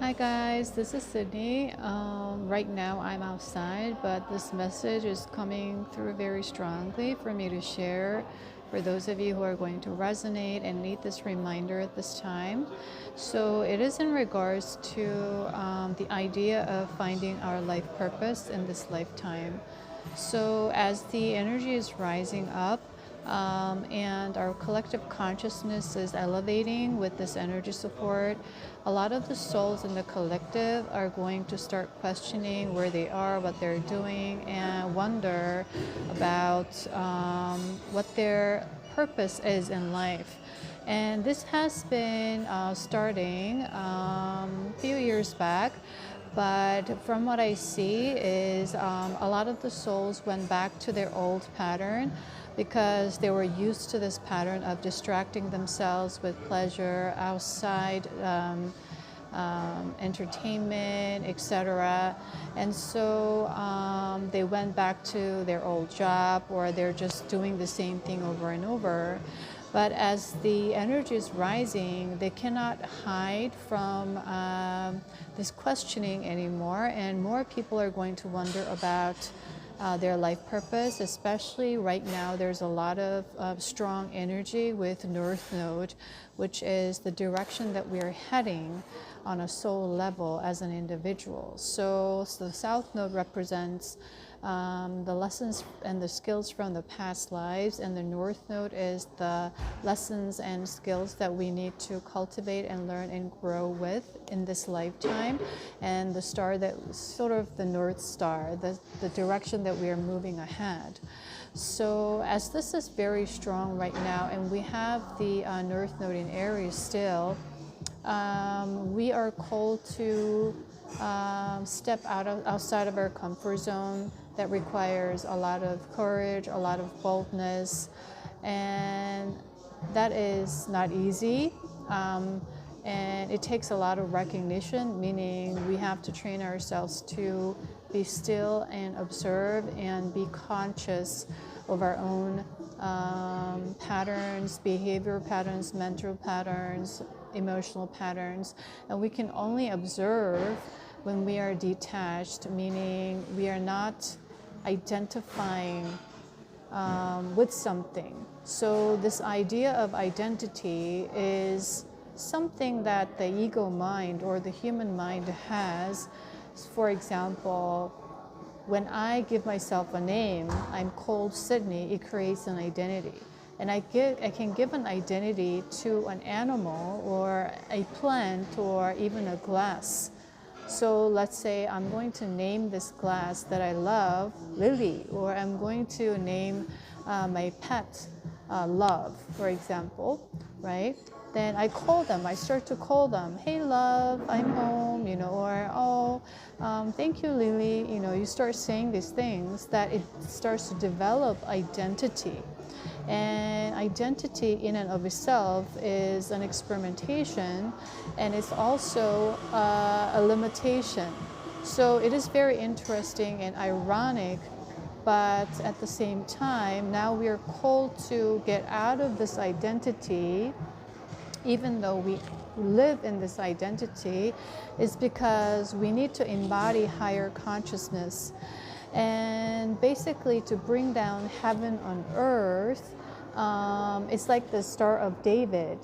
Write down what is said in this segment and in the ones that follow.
Hi guys, this is Sidney. Right now I'm outside, but this message is coming through very strongly for me to share for those of you who are going to resonate and need this reminder at this time. So it is in regards to the idea of finding our life purpose in this lifetime. So as the energy is rising up, and our collective consciousness is elevating with this energy support, a lot of the souls in the collective are going to start questioning where they are, what they're doing, and wonder about what their purpose is in life. And this has been starting a few years back. But from what I see is a lot of the souls went back to their old pattern because they were used to this pattern of distracting themselves with pleasure, outside entertainment, etc. And so they went back to their old job, or they're just doing the same thing over and over. But as the energy is rising, they cannot hide from this questioning anymore, and more people are going to wonder about their life purpose. Especially right now, there's a lot of strong energy with North Node, which is the direction that we're heading on a soul level as an individual. So the South Node represents the lessons and the skills from the past lives, and the North Node is the lessons and skills that we need to cultivate and learn and grow with in this lifetime. And the star that sort of the North Star, the direction that we are moving ahead. So as this is very strong right now, and we have the North Node in Aries still, we are called to step outside of our comfort zone. That requires a lot of courage, a lot of boldness, and that is not easy. And it takes a lot of recognition, meaning we have to train ourselves to be still and observe and be conscious of our own patterns, behavior patterns, mental patterns, emotional patterns. And we can only observe when we are detached, meaning we are not identifying with something. So this idea of identity is something that the ego mind or the human mind has. For example, when I give myself a name, I'm called Sidney, it creates an identity. And I can give an identity to an animal or a plant or even a glass. So let's say I'm going to name this glass that I love Lily, or I'm going to name my pet Love, for example, right? Then I call them, I start to call them, hey Love, I'm home, or thank you Lily, you start saying these things that it starts to develop identity. And identity in and of itself is an experimentation, and it's also a limitation. So it is very interesting and ironic, but at the same time, now we are called to get out of this identity, even though we live in this identity, is because we need to embody higher consciousness. And basically to bring down heaven on earth, it's like the Star of David,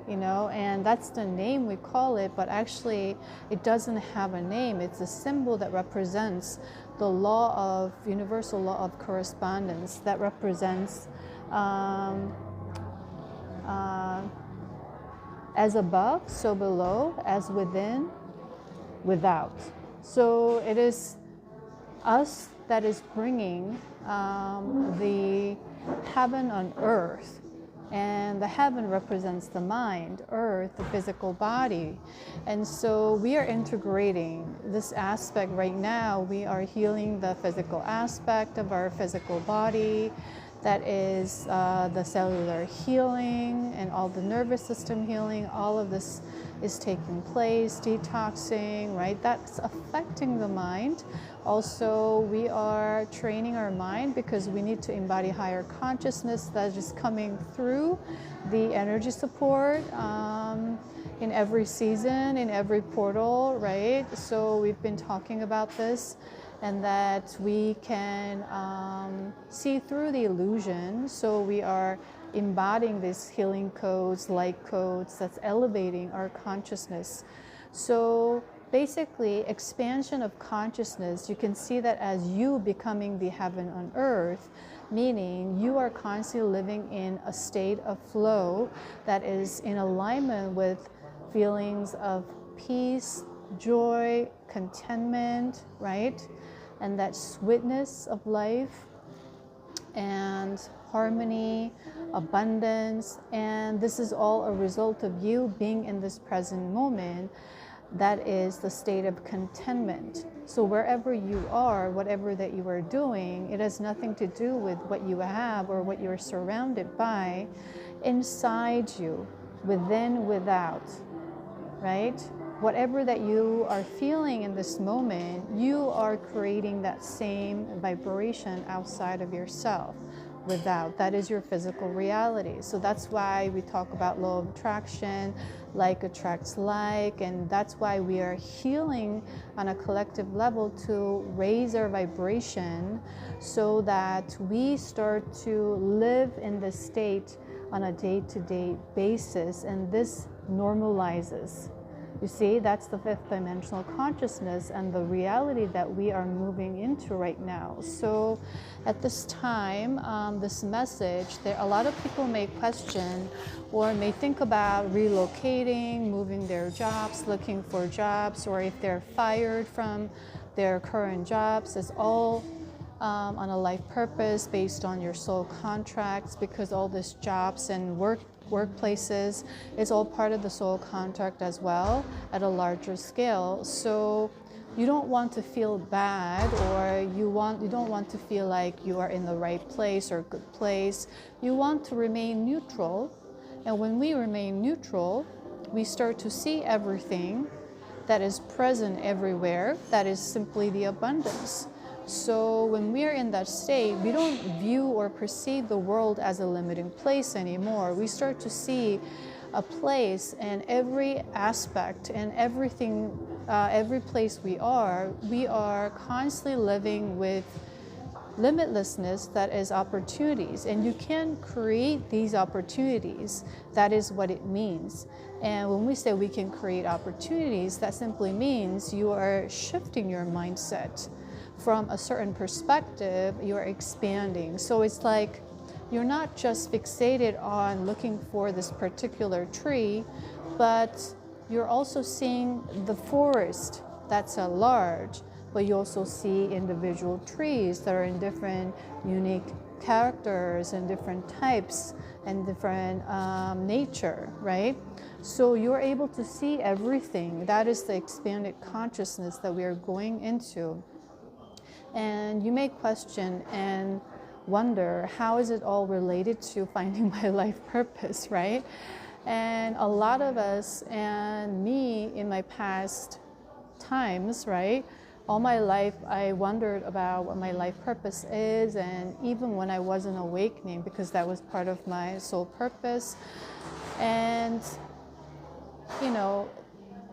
and that's the name we call it, but actually it doesn't have a name. It's a symbol that represents the universal law of correspondence, that represents as above, so below, as within, without. So it is us that is bringing the heaven on earth, and the heaven represents the mind, earth, the physical body. And so we are integrating this aspect right now. We are healing the physical aspect of our physical body, that is the cellular healing and all the nervous system healing. All of this is taking place, detoxing, right? That's affecting the mind. Also, we are training our mind because we need to embody higher consciousness that is coming through the energy support in every season, in every portal, right? So we've been talking about this, and that we can see through the illusion. So we are embodying these healing codes, light codes, that's elevating our consciousness. So basically, expansion of consciousness, you can see that as you becoming the heaven on earth, meaning you are constantly living in a state of flow that is in alignment with feelings of peace, joy, contentment, right? And that sweetness of life and harmony, abundance. And this is all a result of you being in this present moment. That is the state of contentment. So wherever you are, whatever that you are doing, it has nothing to do with what you have or what you're surrounded by. Inside you, within, without, right? Whatever that you are feeling in this moment, you are creating that same vibration outside of yourself. Without, that is your physical reality. So that's why we talk about law of attraction, like attracts like, and that's why we are healing on a collective level to raise our vibration so that we start to live in this state on a day-to-day basis, and this normalizes. You see, that's the fifth dimensional consciousness and the reality that we are moving into right now. So at this time, this message, a lot of people may question or may think about relocating, moving their jobs, looking for jobs, or if they're fired from their current jobs. It's all on a life purpose based on your soul contracts, because all these jobs and workplaces is all part of the soul contract as well at a larger scale. So you don't want to feel bad, or you don't want to feel like you are in the right place or good place. You want to remain neutral. And when we remain neutral, we start to see everything that is present everywhere. That is simply the abundance. So when we are in that state, we don't view or perceive the world as a limiting place anymore. We start to see a place in every aspect and everything, every place we are constantly living with limitlessness, that is opportunities. And you can create these opportunities. That is what it means. And when we say we can create opportunities, that simply means you are shifting your mindset. From a certain perspective, you're expanding. So it's like you're not just fixated on looking for this particular tree, but you're also seeing the forest that's at large, but you also see individual trees that are in different unique characters and different types and different nature, right? So you're able to see everything. That is the expanded consciousness that we are going into. And you may question and wonder, how is it all related to finding my life purpose, right? And a lot of us, and me in my past times, right? All my life, I wondered about what my life purpose is, and even when I wasn't awakening, because that was part of my soul purpose. And, you know,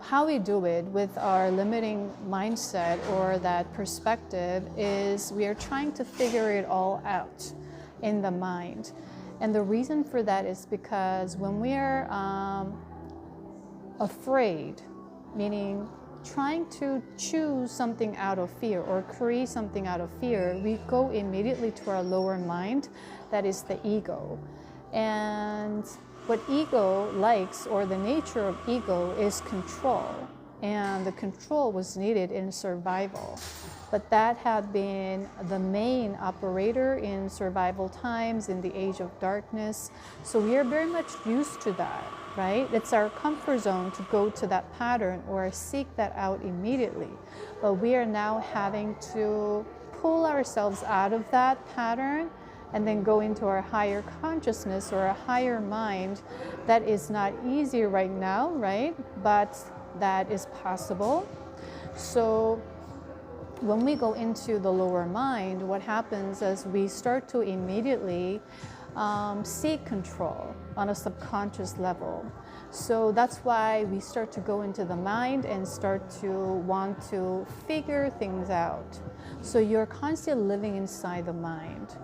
how we do it with our limiting mindset or that perspective is we are trying to figure it all out in the mind. And the reason for that is because when we are afraid, meaning trying to choose something out of fear or create something out of fear, we go immediately to our lower mind, that is the ego. And what ego likes, or the nature of ego, is control. And the control was needed in survival. But that had been the main operator in survival times, in the age of darkness. So we are very much used to that, right? It's our comfort zone to go to that pattern or seek that out immediately. But we are now having to pull ourselves out of that pattern and then go into our higher consciousness or a higher mind. That is not easy right now, right? But that is possible. So when we go into the lower mind, what happens is we start to immediately seek control on a subconscious level. So that's why we start to go into the mind and start to want to figure things out. So you're constantly living inside the mind.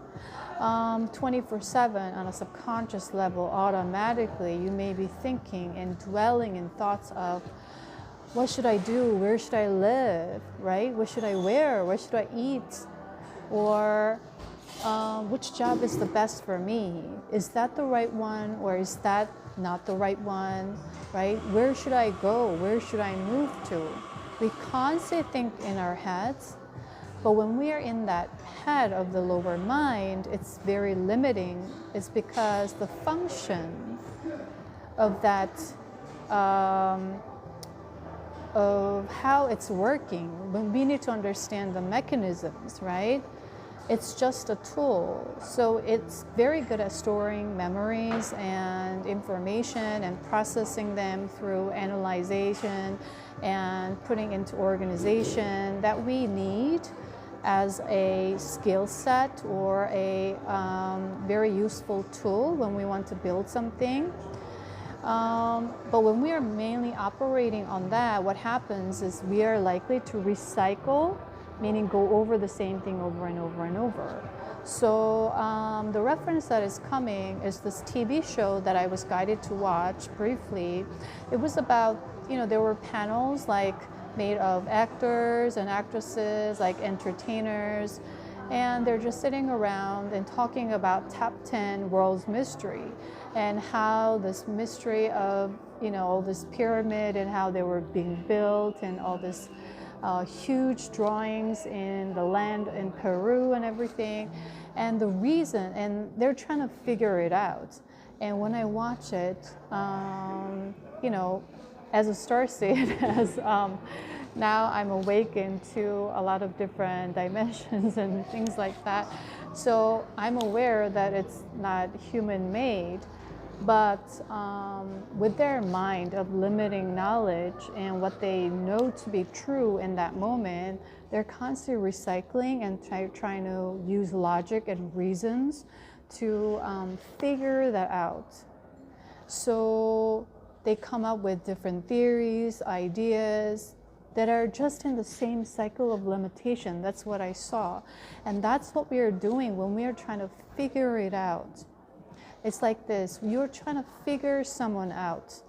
24/7 on a subconscious level, automatically you may be thinking and dwelling in thoughts of, what should I do? Where should I live? Right? What should I wear? What should I eat? Or which job is the best for me? Is that the right one, or is that not the right one? Right? Where should I go? Where should I move to? We constantly think in our heads, but when we are in that head of the lower mind, it's very limiting. It's because the function of that of how it's working, when we need to understand the mechanisms, right? It's just a tool. So it's very good at storing memories and information and processing them through analyzation and putting into organization that we need as a skill set or a very useful tool when we want to build something. But when we are mainly operating on that, what happens is we are likely to recycle, meaning go over the same thing over and over and over. So the reference that is coming is this TV show that I was guided to watch briefly. It was about, there were panels like made of actors and actresses, like entertainers, and they're just sitting around and talking about top 10 world's mystery and how this mystery of, all this pyramid and how they were being built and all this huge drawings in the land in Peru and everything. And the reason, and they're trying to figure it out. And when I watch it, as a starseed, as now I'm awakened to a lot of different dimensions and things like that. So I'm aware that it's not human-made, but with their mind of limiting knowledge and what they know to be true in that moment, they're constantly recycling and trying to use logic and reasons to figure that out. So they come up with different theories, ideas that are just in the same cycle of limitation. That's what I saw. And that's what we are doing when we are trying to figure it out. It's like this, you're trying to figure someone out.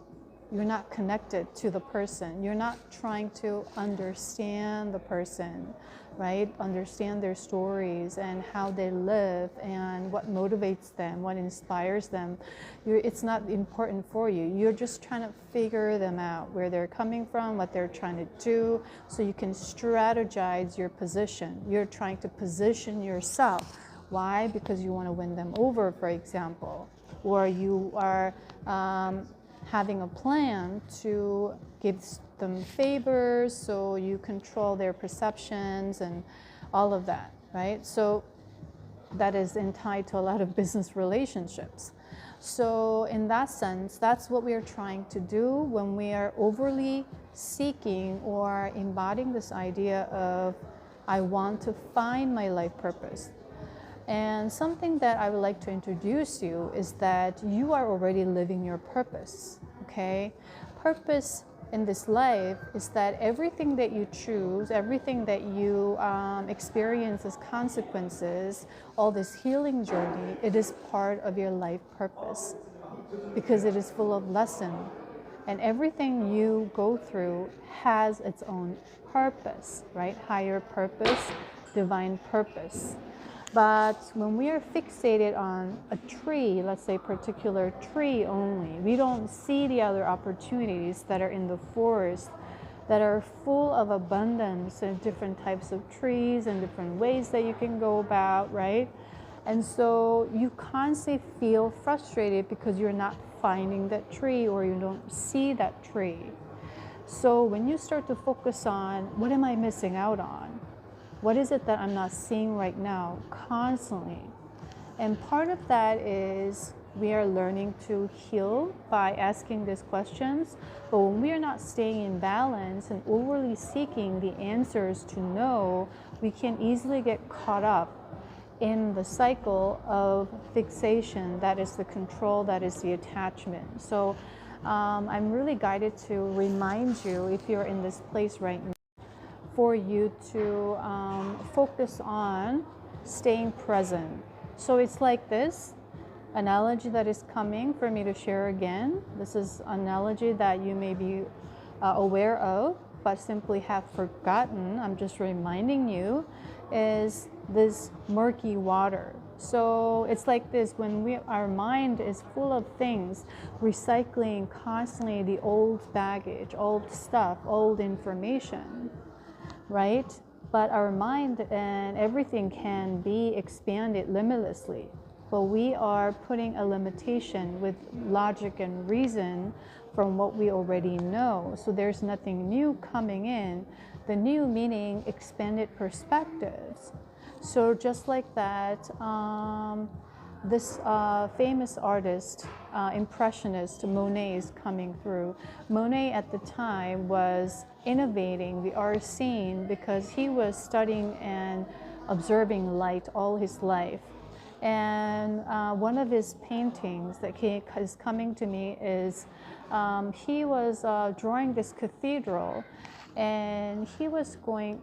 You're not connected to the person. You're not trying to understand the person, right? Understand their stories and how they live and what motivates them, what inspires them. It's not important for you. You're just trying to figure them out, where they're coming from, what they're trying to do, so you can strategize your position. You're trying to position yourself. Why? Because you want to win them over, for example, or you are having a plan to give them favors so you control their perceptions and all of that, right? So that is tied to a lot of business relationships. So in that sense, that's what we are trying to do when we are overly seeking or embodying this idea of, I want to find my life purpose. And something that I would like to introduce you is that you are already living your purpose, okay? Purpose in this life is that everything that you choose, everything that you experience as consequences, all this healing journey, it is part of your life purpose because it is full of lesson. And everything you go through has its own purpose, right? Higher purpose, divine purpose. But when we are fixated on a tree, let's say a particular tree only, we don't see the other opportunities that are in the forest that are full of abundance and different types of trees and different ways that you can go about, right? And so you constantly feel frustrated because you're not finding that tree or you don't see that tree. So when you start to focus on, what am I missing out on? What is it that I'm not seeing right now constantly? And part of that is we are learning to heal by asking these questions. But when we are not staying in balance and overly seeking the answers to know, we can easily get caught up in the cycle of fixation, that is the control, that is the attachment. So I'm really guided to remind you, if you're in this place right now, for you to focus on staying present. So it's like this analogy that is coming for me to share again. This is an analogy that you may be aware of, but simply have forgotten. I'm just reminding you, is this murky water. So it's like this, when our mind is full of things, recycling constantly the old baggage, old stuff, old information, right? But our mind and everything can be expanded limitlessly. But we are putting a limitation with logic and reason from what we already know. So there's nothing new coming in. The new meaning expanded perspectives. So just like that, this famous artist, impressionist Monet, is coming through. Monet at the time was innovating the art scene because he was studying and observing light all his life. And one of his paintings that is coming to me is he was drawing this cathedral, and he was going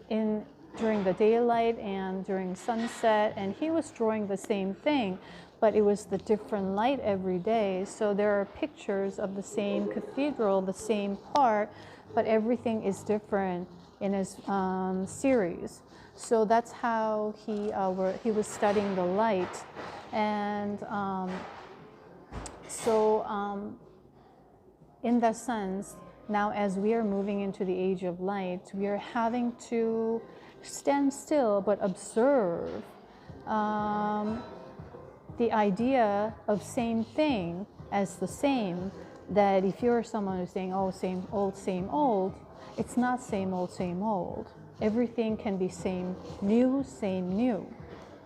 in during the daylight and during sunset, and he was drawing the same thing, but it was the different light every day. So there are pictures of the same cathedral, the same part, but everything is different in his series. So that's how he was studying the light. And in that sense, now as we are moving into the age of light, we are having to stand still but observe the idea of same thing as the same. That if you're someone who's saying, oh, same old, it's not same old. Everything can be same new,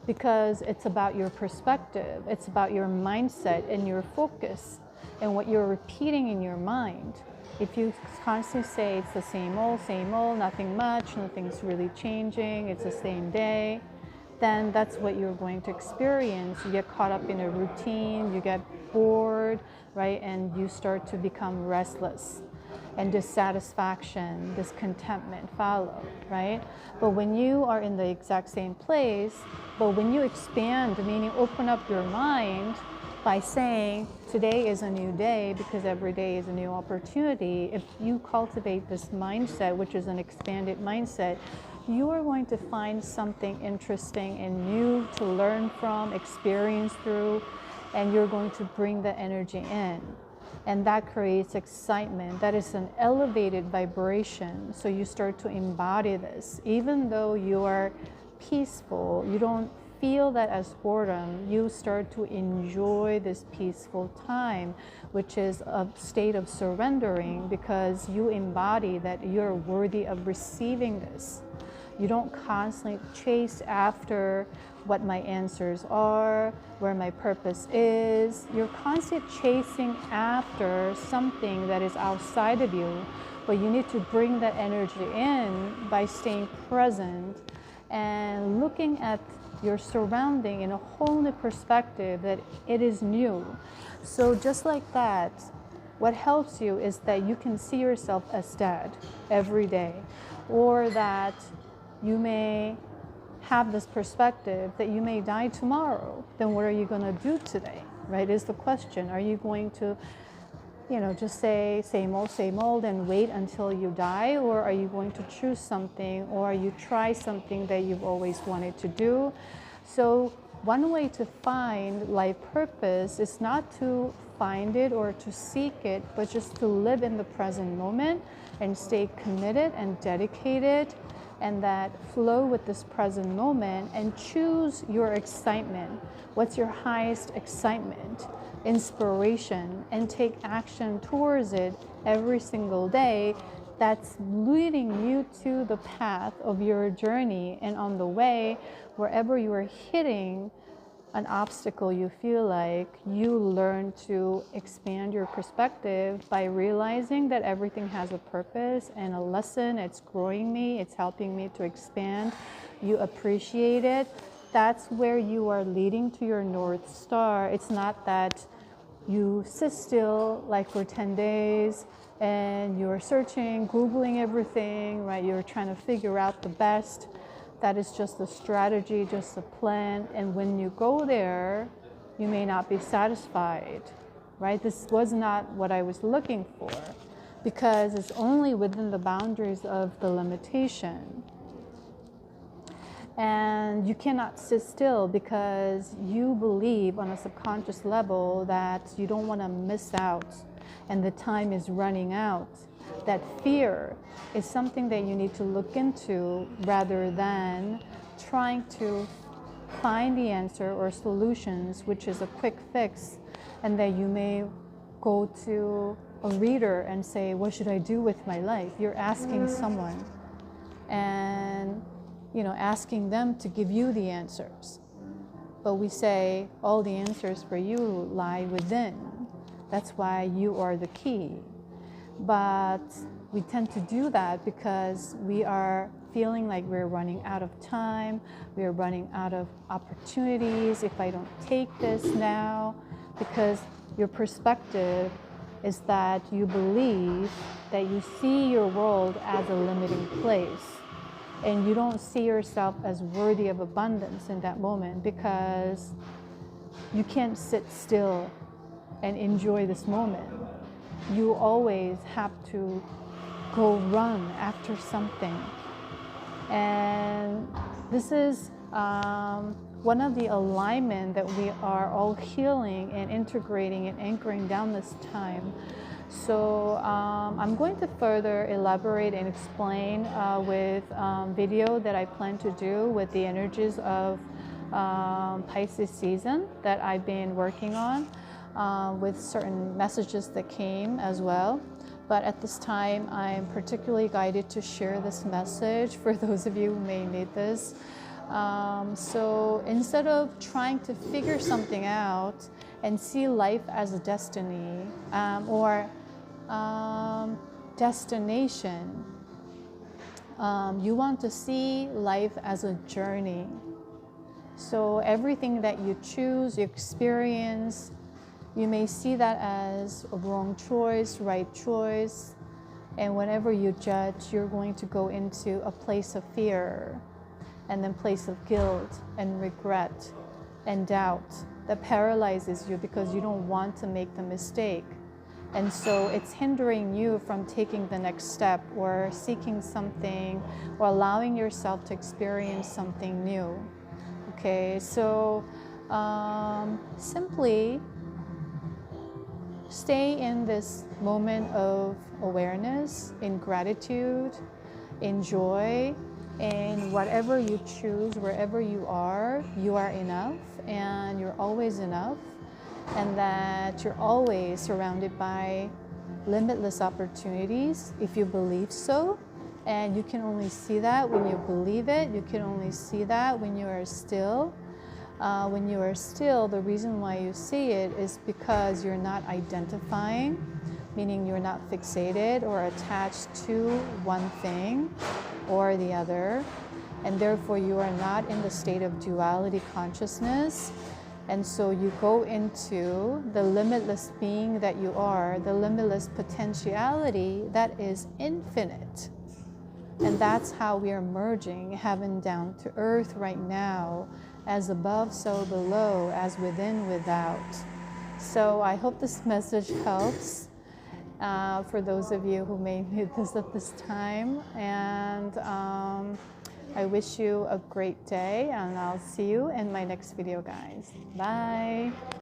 because it's about your perspective, it's about your mindset and your focus and what you're repeating in your mind. If you constantly say it's the same old, nothing much, nothing's really changing, it's the same day, then that's what you're going to experience. You get caught up in a routine, you get bored, right? And you start to become restless, and dissatisfaction, discontentment follow, right? But when you are in the exact same place, but when you expand, meaning open up your mind by saying today is a new day, because every day is a new opportunity, if you cultivate this mindset, which is an expanded mindset, you are going to find something interesting and new to learn from, experience through, and you're going to bring the energy in. And that creates excitement. That is an elevated vibration. So you start to embody this. Even though you are peaceful, you don't feel that as boredom. You start to enjoy this peaceful time, which is a state of surrendering, because you embody that you're worthy of receiving this. You don't constantly chase after what my answers are, where my purpose is. You're constantly chasing after something that is outside of you, but you need to bring that energy in by staying present and looking at your surrounding in a whole new perspective, that it is new. So just like that, what helps you is that you can see yourself as dead every day, or that you may have this perspective that you may die tomorrow. Then what are you going to do today, right, is the question. Are you going to, just say same old and wait until you die? Or are you going to choose something, or you try something that you've always wanted to do? So one way to find life purpose is not to find it or to seek it, but just to live in the present moment and stay committed and dedicated, and that flow with this present moment and choose your excitement. What's your highest excitement, inspiration, and take action towards it every single day, that's leading you to the path of your journey. And on the way, wherever you are hitting an obstacle, you feel like you learn to expand your perspective by realizing that everything has a purpose and a lesson. It's growing me, it's helping me to expand. You appreciate it. That's where you are leading to your North Star. It's not that you sit still like for 10 days and you're searching, Googling everything, right? You're trying to figure out the best. That is just a strategy, just a plan. And when you go there, you may not be satisfied, right? This was not what I was looking for, because it's only within the boundaries of the limitation. And you cannot sit still because you believe on a subconscious level that you don't want to miss out and the time is running out. That fear is something that you need to look into rather than trying to find the answer or solutions, which is a quick fix, and that you may go to a reader and say, what should I do with my life? You're asking someone and asking them to give you the answers. But we say all the answers for you lie within. That's why you are the key. But we tend to do that because we are feeling like we're running out of time, we are running out of opportunities if I don't take this now, because your perspective is that you believe that you see your world as a limiting place, and you don't see yourself as worthy of abundance in that moment because you can't sit still and enjoy this moment. You always have to go run after something. And this is one of the alignment that we are all healing and integrating and anchoring down this time. So I'm going to further elaborate and explain with video that I plan to do with the energies of Pisces season that I've been working on. With certain messages that came as well. But at this time, I'm particularly guided to share this message for those of you who may need this. So instead of trying to figure something out and see life as a destiny or destination, you want to see life as a journey. So everything that you choose, you experience, you may see that as a wrong choice, right choice, and whenever you judge, you're going to go into a place of fear and then place of guilt and regret and doubt that paralyzes you because you don't want to make the mistake. And so it's hindering you from taking the next step or seeking something or allowing yourself to experience something new. Okay, so simply stay in this moment of awareness, in gratitude, in joy, and whatever you choose, wherever you are enough, and you're always enough, and that you're always surrounded by limitless opportunities if you believe so. And you can only see that when you believe it. You can only see that when you are still. When you are still, the reason why you see it is because you're not identifying, meaning you're not fixated or attached to one thing or the other, and therefore you are not in the state of duality consciousness. And so you go into the limitless being that you are, the limitless potentiality that is infinite. And that's how we are merging heaven down to earth right now, as above, so below, as within, without. So I hope this message helps for those of you who may need this at this time. And I wish you a great day, and I'll see you in my next video, guys. Bye.